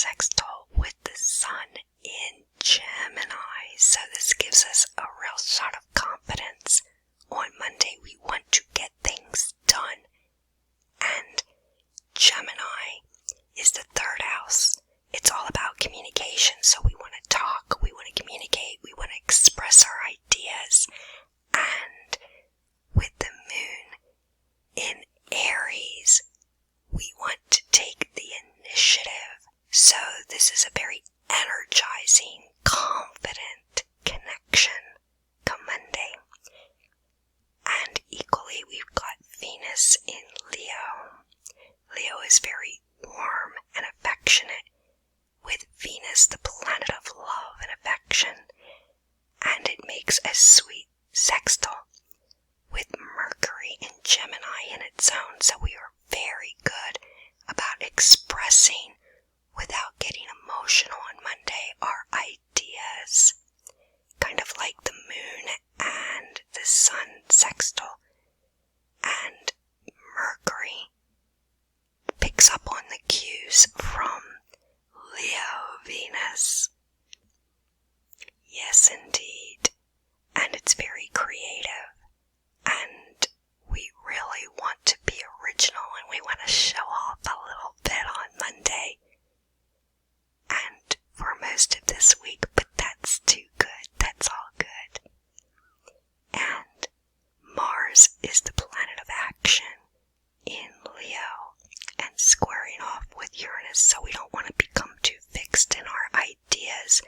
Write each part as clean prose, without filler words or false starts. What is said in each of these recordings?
sextile with the sun in Gemini. So this gives us a real sort of confidence. On Monday, we want to get things done. And Gemini is the third house. It's all about communication. So we want to talk, we want to communicate, we want to express our ideas. And with the moon in Aries, we want to take the initiative. So this is a very energizing, confident connection come Monday. And equally, we've got Venus in Leo. Leo is very warm and affectionate, with Venus the planet of love and affection. And it makes a sweet sextile with Mercury in Gemini in its own. So we are very good about expressing without getting emotional on Monday our ideas. Kind of like the moon and the sun sextile. And Mercury picks up on the cues from Leo Venus. Yes, indeed. And it's very creative. And we really want to be original, and we want to show off a little bit on Monday. And for most of this week, but that's too good. That's all good. And Mars is the planet of action in Leo and squaring off with Uranus, so we don't want to become too fixed in our ideas.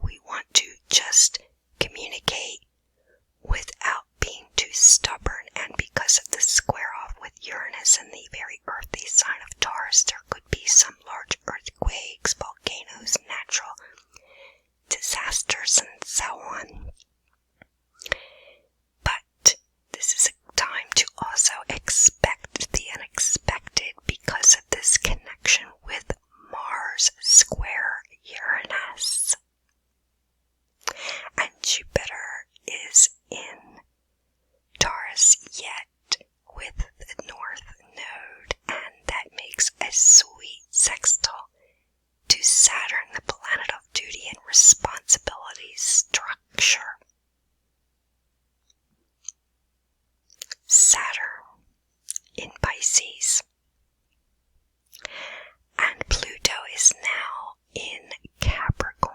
We want to just communicate without being too stubborn, and because of the square off with Uranus and the very earthy sign of Taurus, there could be some large earthquakes, volcanoes, natural disasters, and so on. But this is a time to also expect the unexpected because of this connection with Mars square Uranus. And Jupiter is in Taurus yet with the North Node, and that makes a sweet sextile to Saturn, the planet of duty and responsibility structure. Saturn in Pisces. And Pluto is now in Capricorn.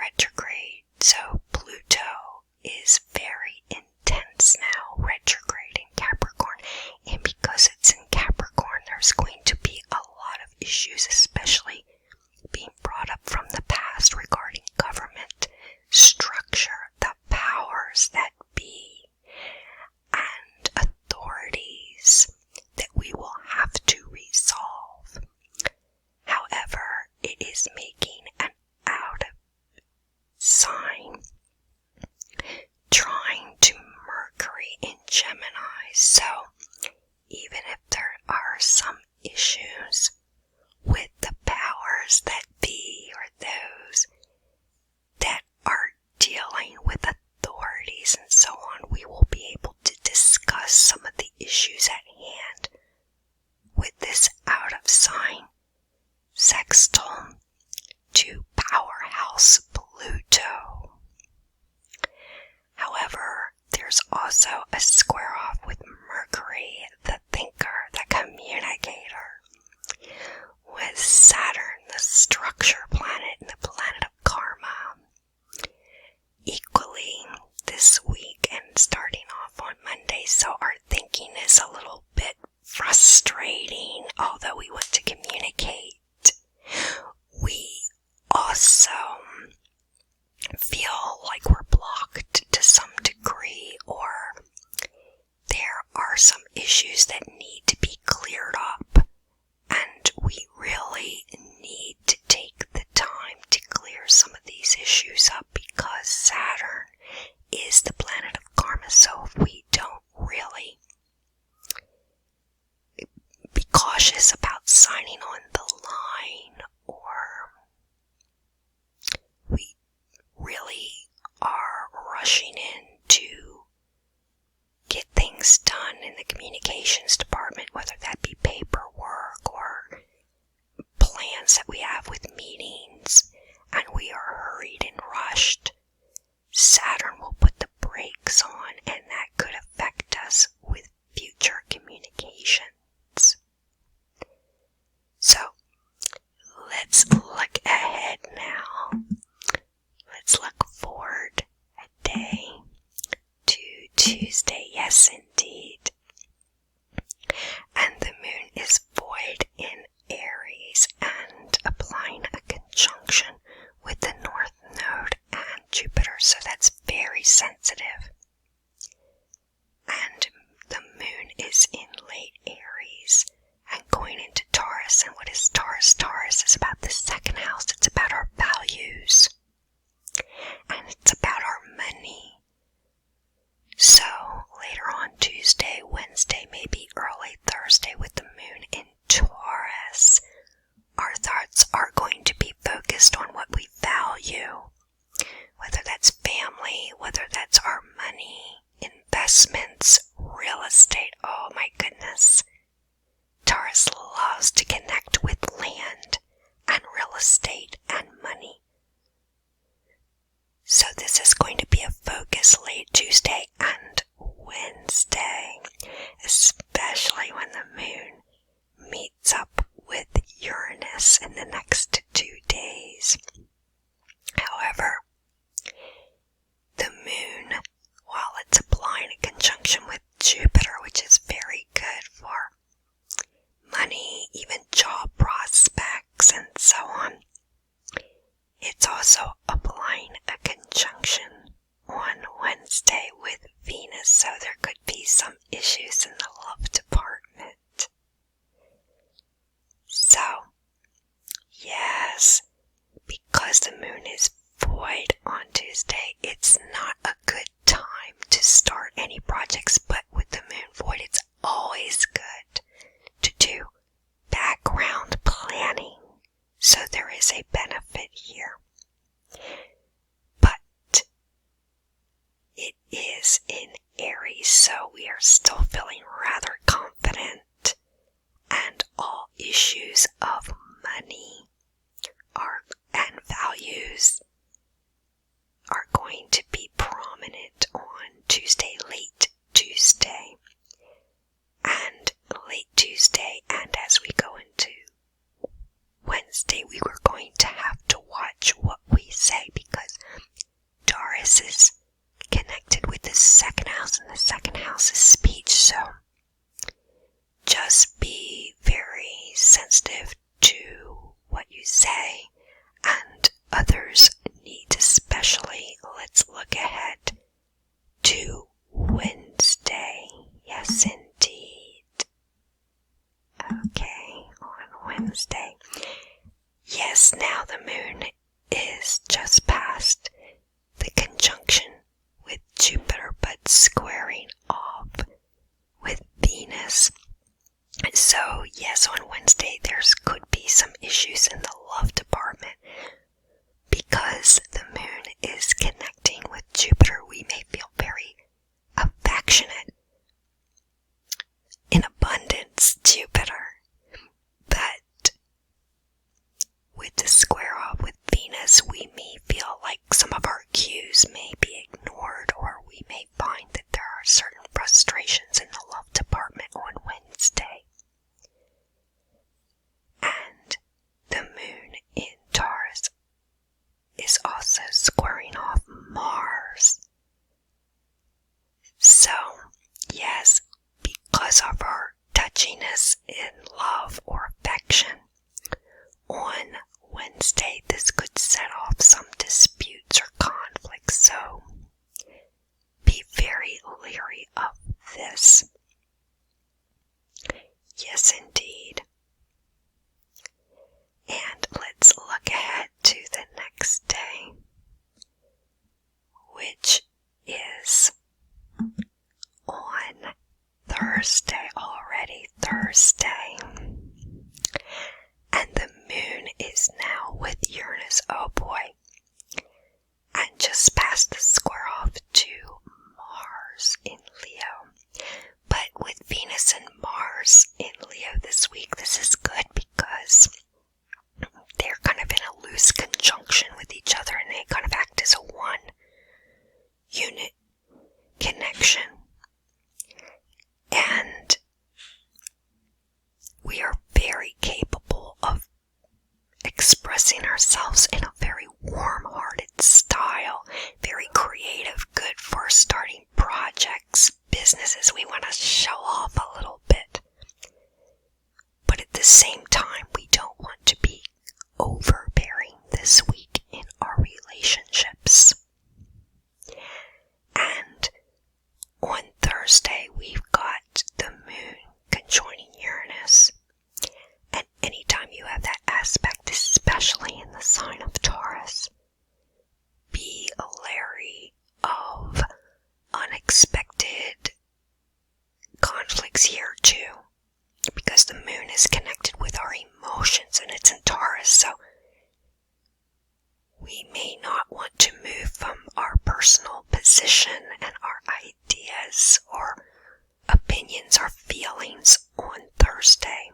Retrograde. So Pluto is very intense now, retrograde in Capricorn. And because it's in Capricorn, there's going to be a lot of issues, especially being brought up from the past regarding government structure, the powers that be, and authorities that we will have to resolve. However, it is making an out of sign trying to Mercury in Gemini. So even if there are some issues with the powers that be, or those that are dealing with authorities and so on, we will be able to discuss some of the issues at hand with this out of sign sextile to powerhouse Pluto. However, there's also a square off with Mercury, the thinker, the communicator, with Saturn, the structure planet and the planet of karma. Equally this week and starting off on Monday, so our thinking is a little bit frustrating, although we want to communicate. We also feel like we're blocked to some degree, or there are some issues that need to be cleared up, and we really need to take the time to clear some of these issues up, because Saturn is the planet of karma. So if we don't really be cautious about signing on the line, or we really are rushing in to get things done in the communications department, whether that be paperwork or plan plans that we have with meetings and we are hurried and rushed, Saturn will put the brakes on, and that could affect us with future communications. So, let's look ahead now. Let's look forward a day to Tuesday. Yes, indeed. And the moon is void in Aries and applying a conjunction with the North Node and Jupiter, so that's very sensitive. And the moon is in late Aries and going into Taurus. And what is Taurus? Taurus is about the second house. It's about our values. And it's about our money. So later on Tuesday, Wednesday, maybe early Thursday with the moon in Taurus, our thoughts are going to be focused on what we value. Whether that's family, whether that's our money, investments, real estate. Oh my goodness. Taurus loves to connect with land and real estate and money. So this is going to be a focus late Tuesday and Wednesday, especially when the moon meets up with Uranus in the next 2 days. However, the moon, while it's applying a conjunction with Jupiter, which is very good for money, even job prospects and so on, it's also applying a conjunction on Wednesday with Venus, so there could be some issues in the love department. So, yes, because the moon is void on Tuesday, it's not a good time to start any projects, but with the moon void, it's always good to do background planning. So there is a benefit here. But it is in Aries, so we are still feeling rather confident, and all issues of money and values are going to be prominent on Tuesday, late Tuesday. And late Tuesday, and as we go into Wednesday, we were going to have to watch what we say, because Taurus is connected with the second house, and the second house is speech. So just be very sensitive to what you say, and others need especially. Let's look ahead to Wednesday. Yes, indeed. Okay, on Wednesday. Yes, now the moon is just past the conjunction with Jupiter, but squaring off with Venus. So, yes, on Wednesday there could be some issues in the love department. Because the moon is connecting with Jupiter, we may feel very affectionate. In abundance, Jupiter. But with the square off with Venus, we may feel like some of our cues may be ignored, or we may find that there are certain frustrations in the love department on Wednesday. And the moon in Taurus is also squaring off Mars. So, yes, because of our touchiness in love or affection, on Wednesday this could set off some disputes or conflicts, so be very leery of this. Yes, indeed. And let's look ahead to the next day, which is on Thursday already. Thursday. And the moon is now with Uranus. Oh boy. And just past the square off to Mars in Leo. But with Venus and Mars in Leo this week, this is good because we want to show off a little bit. But at the same time, we don't want to be overbearing this week in our relationships. And on Thursday, we've got the moon conjoining Uranus. And anytime you have that aspect, especially in the sign of Taurus, be leery of unexpected conflicts here too, because the moon is connected with our emotions and it's in Taurus, so we may not want to move from our personal position and our ideas or opinions or feelings on Thursday.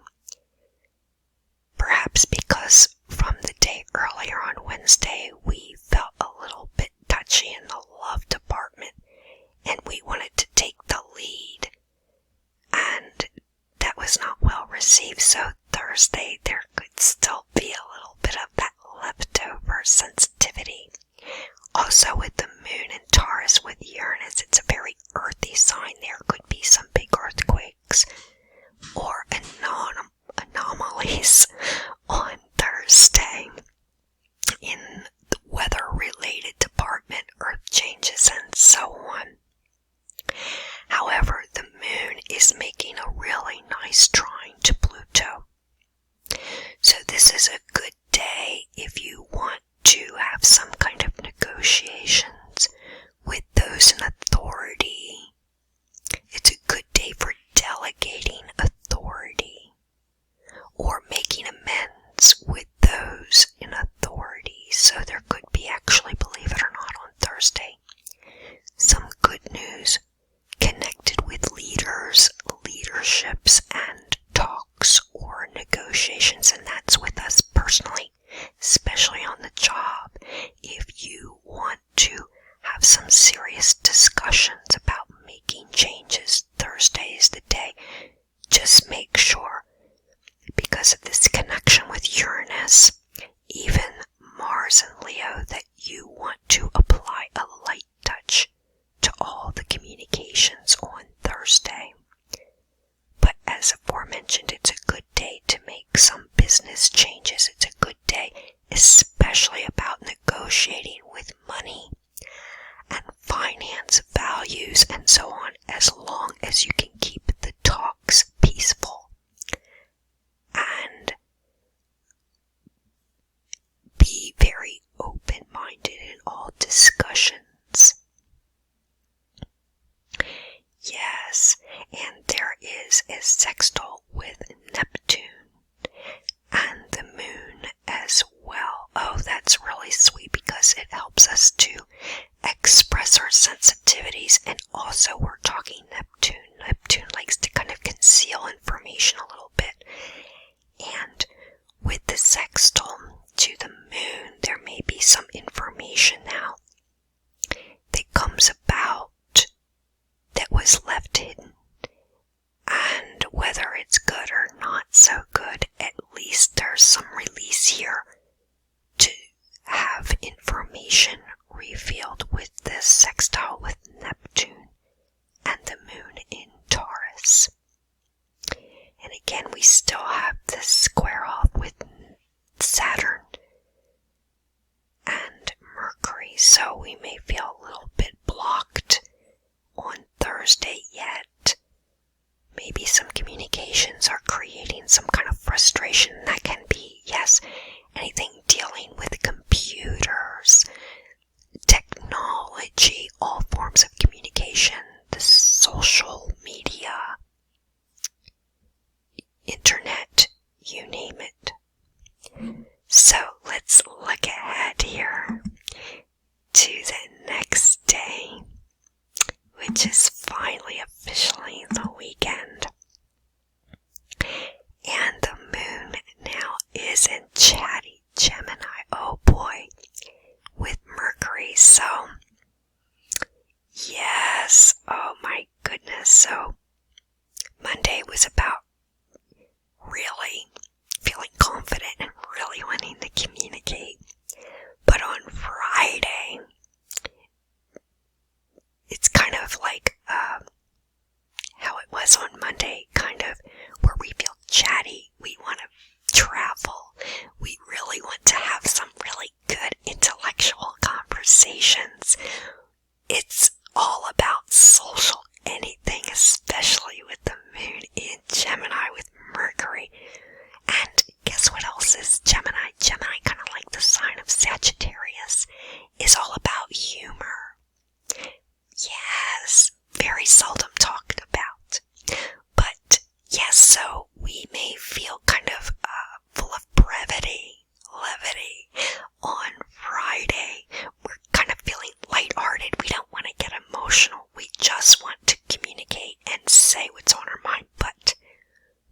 Perhaps because from the day earlier on Wednesday we felt a little bit touchy in the love department and we wanted to take the lead, and that was not well received, so Thursday there could still be a little bit of that leftover sensitivity. Also with the moon in Taurus with Uranus, it's a very earthy sign. There could be some big earthquakes or anomalies on Thursday in the weather-related department, earth changes and so on. However, the moon is making a really nice trine to Pluto. So this is a good day if you want to have some kind of negotiations with those in authority. It's a good day for delegating authority or making amends with those in authority. So there could be actually, believe it or not, on Thursday, some good news connected with leaders, leaderships, and talks or negotiations, and that's with us personally, especially on the job. If you want to have some serious discussions about making changes, Thursday is the day. Just make sure, because of this connection with Uranus, even Mars and Leo, that you want to apply a light touch to all the communications on Thursday. But as aforementioned, it's a good day to make some business changes. It's a good day, especially about negotiating with money and finance values and so on, as long as you can keep the talks peaceful and be very open-minded in all discussions. Yes, and there is a sextile with Neptune and the moon as well. Oh, that's really sweet because it helps us to express our sensitivities, and also we're talking Neptune. Neptune likes to kind of conceal information a little bit, and with the sextile to the moon, there may be some information now that comes about that was left hidden, and whether it's good or not so good, at least there's some release here to have information revealed with this sextile with Neptune and the moon in Taurus. And again, we still have this square off with Saturn and Mercury, so we may feel a little bit blocked on Thursday yet. Maybe some communications are creating some kind of frustration. That can be, yes, anything dealing with computers, technology, all forms of communication, the social media, internet, you name it. So let's look ahead here to the next day, which is finally officially the weekend. And the moon now is in chatty Gemini, oh boy, with Mercury. So, yes, oh my goodness. So, Monday was about really feeling confident and really wanting to communicate. But on Friday, it's kind of like, how because on Monday, kind of where we feel chatty, we want to travel, we really want to have some really good intellectual conversations. It's all about social anything, especially with the moon in Gemini with Mercury. And guess what else is Gemini? Gemini, kind of like the sign of Sagittarius, is all about humor. Yes, very seldom talked about. But yes, so we may feel kind of full of brevity, levity. On Friday, we're kind of feeling lighthearted. We don't want to get emotional. We just want to communicate and say what's on our mind. But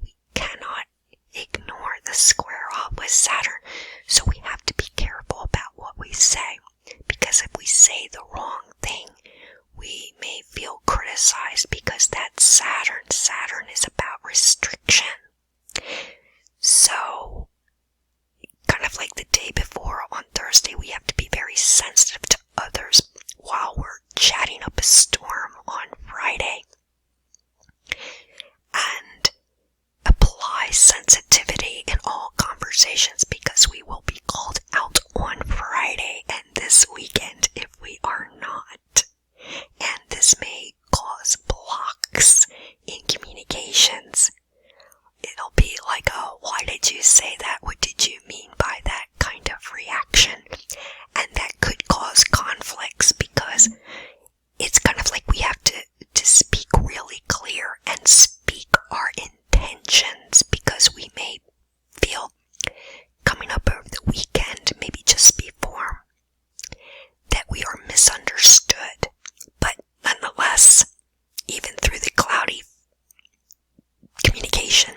we cannot ignore the square off with Saturn. So we have to be careful about what we say. Because if we say the wrong thing, we may feel criticized because that's Saturn. Saturn is about restriction. So, kind of like the day before on Thursday, we have to be very sensitive to others while we're chatting up a storm on Friday. And apply sensitivity in all conversations because we will be called out on Friday and this weekend if we are not. And this may cause blocks in communications. It'll be like, oh, why did you say that? What did you mean by that kind of reaction? And that could cause conflicts because it's kind of like we have to speak really clear and speak our intentions because we may feel coming up over the weekend, maybe just before, that we are misunderstood. But nonetheless, even through the cloudy communication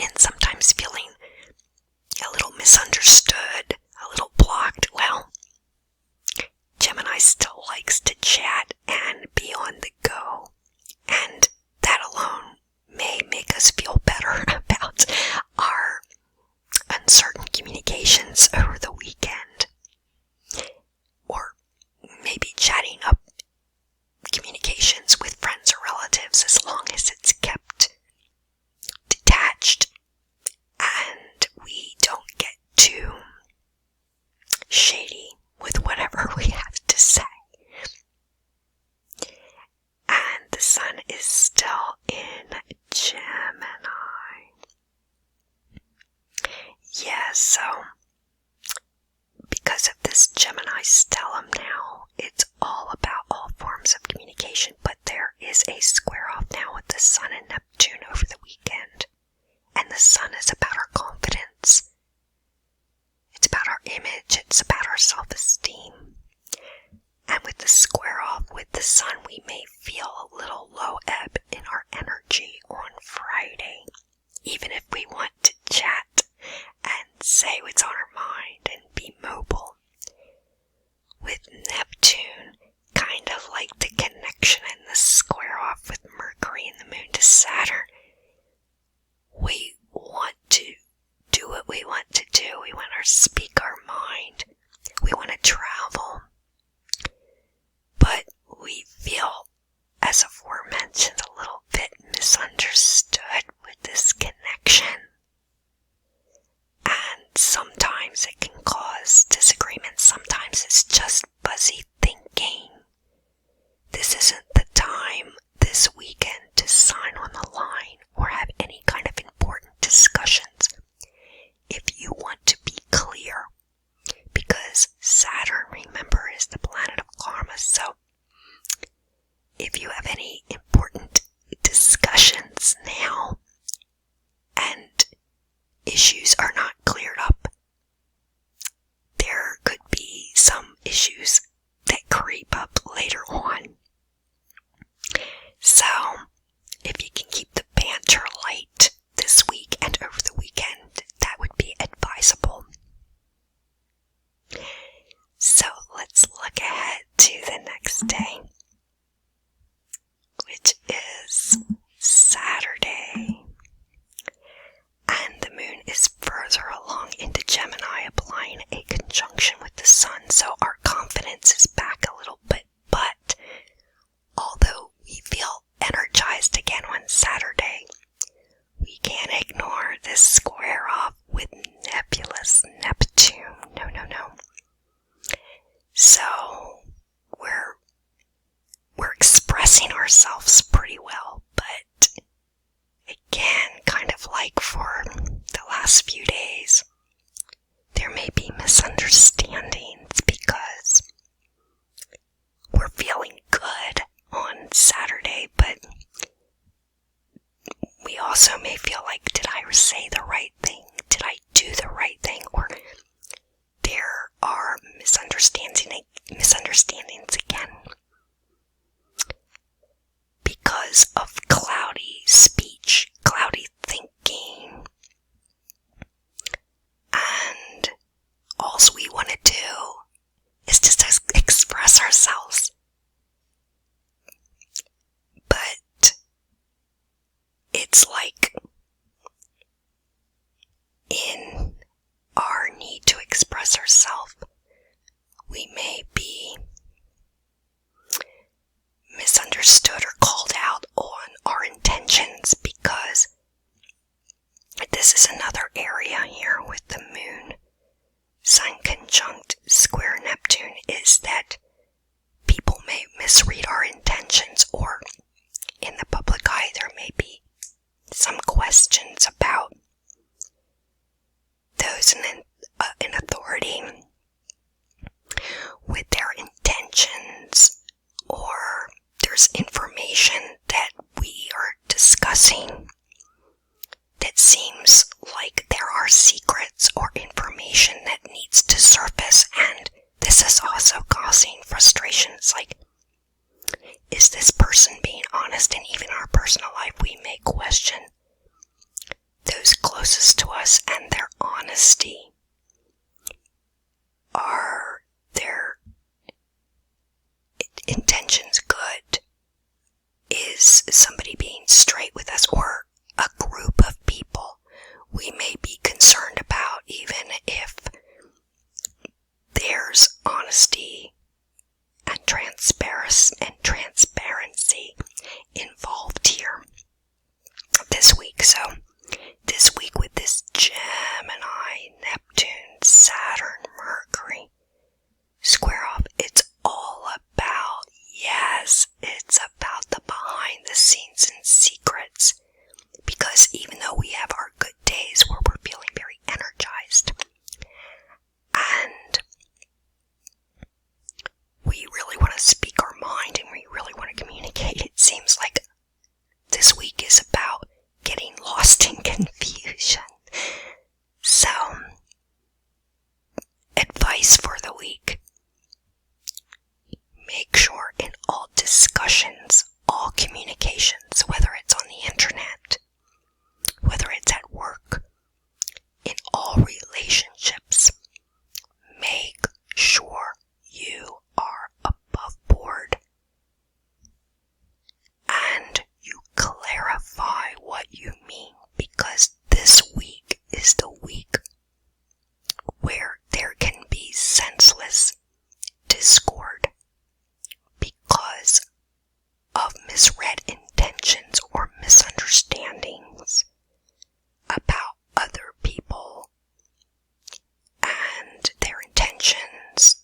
and sometimes feeling a little misunderstood, a little blocked, well, Gemini still likes to chat and be on the go, and that alone may make us feel better about our uncertain communications over the weekend, or maybe chatting up communications with friends or relatives as long as it's kept detached and we don't get too shady with whatever we have to say. And the sun is still in Gemini. Yeah, so because of this Gemini stellium now, it's all about all forms of communication, but there is a square off now with the sun and Neptune over the weekend. And the sun is about our confidence. It's about our image. It's about our self-esteem. And with the square off with the sun, we may feel a little low ebb in our energy on Friday. Even if we want to chat and say what's on our mind and be mobile. With Neptune, kind of like the connection and the square off with Mercury and the moon to Saturn, we want to do what we want to do. We want to speak our mind. We want to travel. But we feel, as aforementioned, a little bit misunderstood with this connection. And sometimes it can cause disagreements. Sometimes it's just fuzzy thinking. This isn't the time this weekend to sign on the line or have any kind of important discussions. If you want to be clear, because Saturn, remember, is the planet of karma, so if you have any important discussions now, last few days. There may be misunderstandings because we're feeling good on Saturday, but we also may feel like, did I say the right thing? Did I do the right thing? Or there are misunderstandings again because of cloudy speech, cloudy thinking, and all we want to do is just express ourselves. But it's like in our need to express ourselves, we may be misunderstood or called out on our intentions, because this is another area here with the moon, Sun conjunct square Neptune, is that people may misread our intentions, or in the public eye there may be some questions about those in authority with their intentions, or there's information that we are discussing that seems like there are secrets or information that needs to surface, and this is also causing frustrations. Like, is this person being honest? And even in our personal life, we may question those closest to us and their honesty. Are their intentions good? Is somebody being straight with us, or a group of people we may be concerned about, even if there's honesty and transparency involved here this week. So this week with this Gemini, Neptune, Saturn, Mercury square off, it's all about, yes, it's about the behind the scenes and secrets. Because even though we have our good days where we're feeling very energized and we really want to speak our mind and we really want to communicate, it seems like this week is about getting lost in confusion. So, advice for the week: make sure in all discussions, all communications, whether it's on the internet, whether it's at work, in all relationships, make sure you are above board and you clarify what you mean, because this week is the week where there can be senseless discord because of misread intentions or misunderstandings about other people and their intentions.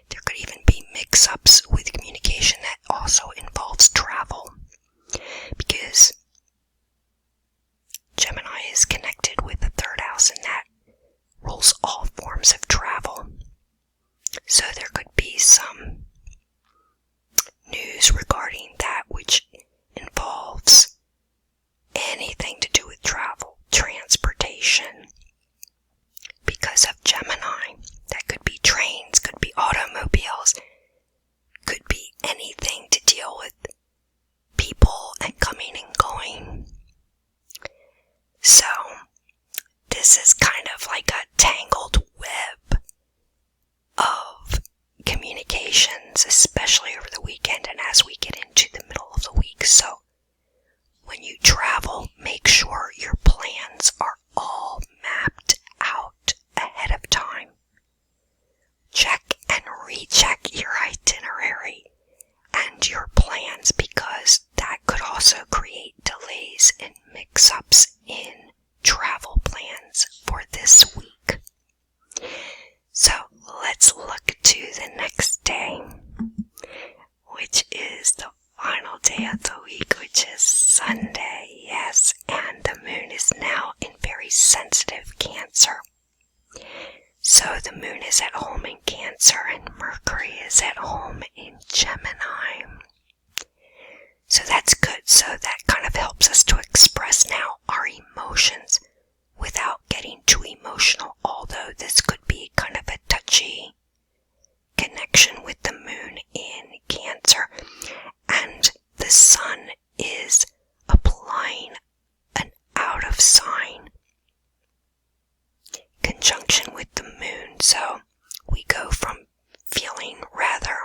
There could even be mix-ups with communication that also involves travel, because Gemini is connected with the third house, and that rules all forms of travel. So there could be some news regarding that which involves anything to do with travel, transportation, because of Gemini. That could be trains, could be automobiles, could be anything to deal with people and coming and going. So, this is kind of like a tangled web of communications, especially over the weekend and as we get into the middle of the week. So, when you travel, make sure your plans are all mapped out ahead of time. Check and recheck your itinerary and your plans, because that could also create delays and mix-ups in travel plans for this week. So let's look to the next day, which is the final day of the week, which is Sunday. Yes, and the moon is So that kind of helps us to express now our emotions without getting too emotional, although this could be kind of a touchy connection with the moon in Cancer. And the sun is applying an out of sign conjunction with the moon. So we go from feeling rather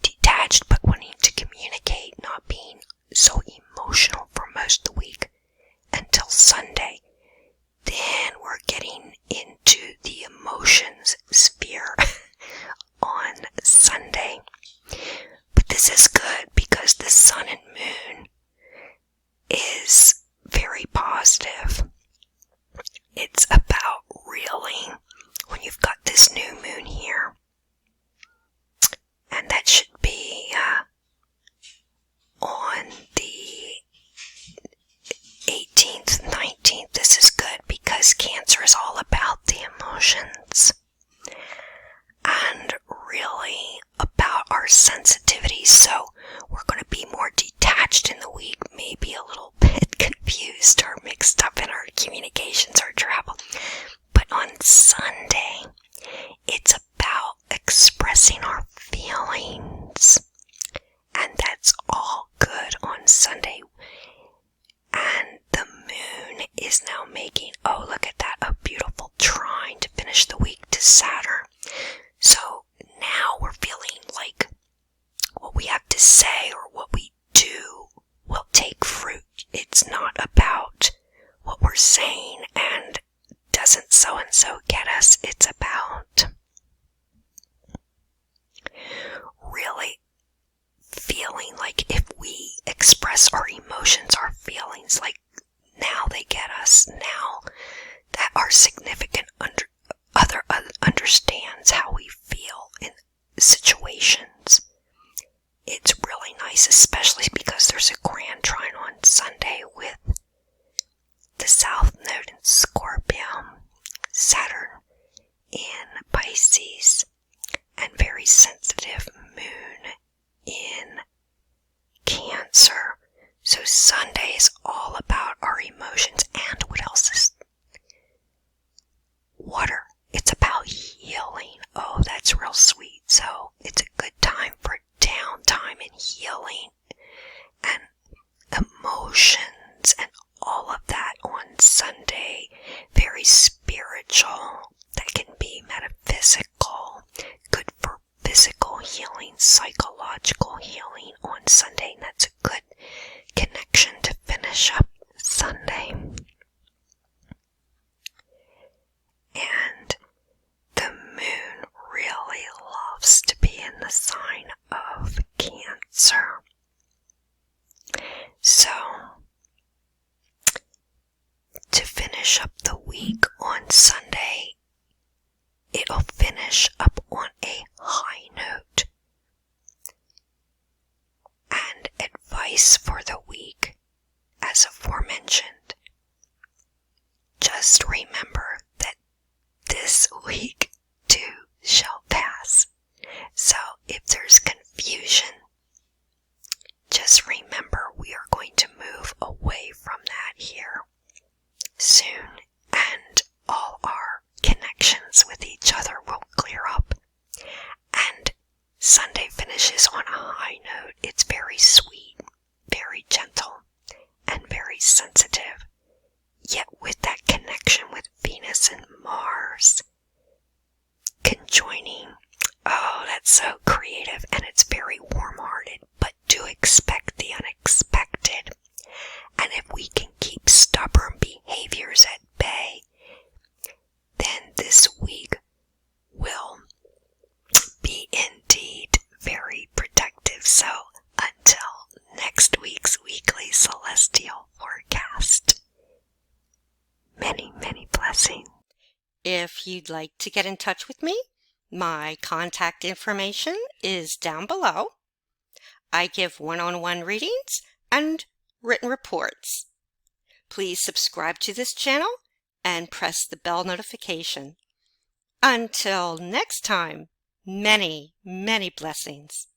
detached but wanting to communicate, not being so emotional for most of the week until Sunday. Then we're getting into the emotions sphere on Sunday. But this is good because the sun and moon is very positive. It's about really, when you've got this new moon here, and that should be on the 18th, 19th. This is good because Cancer is all about the emotions and really about our sensitivity. So we're going to be more detached in the week, maybe a little bit confused or mixed up in our communications or travel. But on Sunday, it's about expressing our feelings. And that's all good on Sunday. And the moon is now making, oh, look at that, a beautiful trine to finish the week to Saturn. So now we're feeling like what we have to say or what we do will take fruit. It's not about what we're saying and doesn't so-and-so get us. It's about really feeling like if we express our emotions, our feelings, like now they get us, now that our significant other understands how we feel in situations. It's really nice, especially because there's a grand trine on Sunday with the South Node in Scorpio, Saturn in Pisces, and very sensitive moon in Cancer. So Sunday is all about our emotions. And what else is water? It's about healing. Oh, that's real sweet. So it's a good time for downtime and healing and emotions and all of that on Sunday. Very spiritual. That can be metaphysical. Good for physical healing, psychological healing on Sunday. And that's a good connection to finish up Sunday. And the moon really loves to be in the sign of Cancer. So, to finish up the week on Sunday, it'll finish up on a high note. And advice for the week, as aforementioned, just remember that this week too shall pass. So if there's confusion, just remember we are going to move away from that here soon, and all our connections with each other will clear up. And Sunday finishes on a high note. It's very sweet, very gentle, and very sensitive. Yet with that connection with Venus and Mars conjoining, oh, that's so creative, and it's very warm-hearted, but do expect the unexpected. And if we can keep stubborn behaviors at bay, then this week will be indeed very productive. So until next week's weekly celestial forecast, many, many blessings. If you'd like to get in touch with me, my contact information is down below. I give one-on-one readings and written reports. Please subscribe to this channel and press the bell notification. Until next time, many, many blessings.